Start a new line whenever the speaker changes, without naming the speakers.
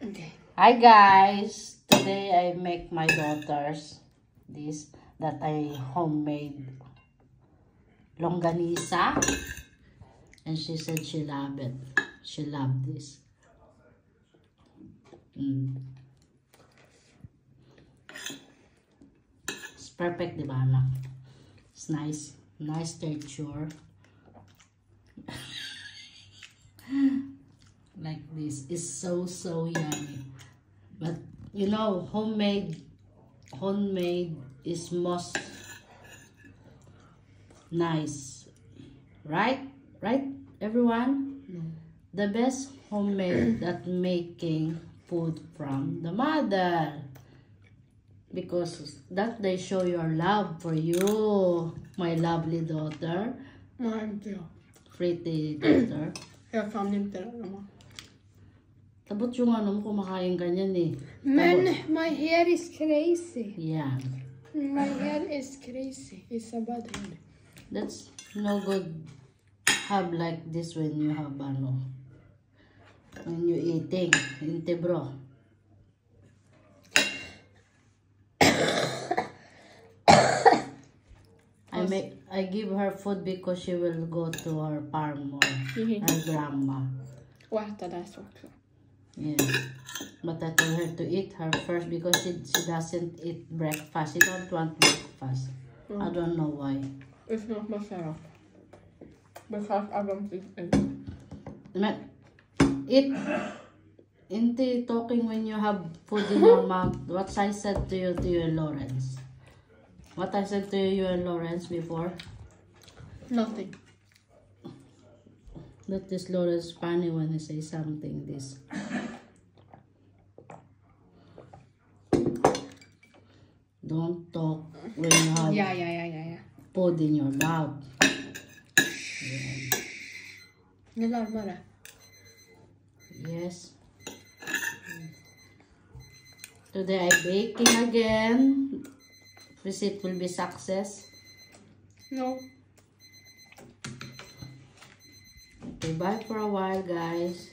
Okay.
Hi guys! Today I make my daughters this that I homemade longanisa, and she said she loved it. She loved this. It's perfect, di ba, anak? It's nice. Nice texture. Like this. It's so yummy. But you know, homemade is most nice. Right everyone? The best homemade that making food from the mother, because that they show your love for you, my lovely daughter.
Nej, inte jag.
Pretty daughter.
Jag kan inte det, mamma.
Tabot yung ano mo kumakain ganyan eh.
Men my hair is crazy.
Yeah.
My hair is crazy. It's a bad hair.
That's no good have like this when you have ano. When you eating. Inte bro. I give her food because she will go to her farm or her grandma.
Och äta där så också.
Yeah. But I told her to eat her first because she doesn't eat breakfast. She don't want breakfast. I don't know why.
It's not myself. Because I don't eat it.
Eat. Inte talking when you have food in your mouth. What I said to you and Lawrence. What I said to you and Lawrence before.
Nothing.
That is Lawrence funny when he say something this. Don't talk when you have
Yeah.
food in your mouth.
Nu larmar det.
Yes. Today I baking again. Visit will be success.
No.
Okay, bye for a while, guys.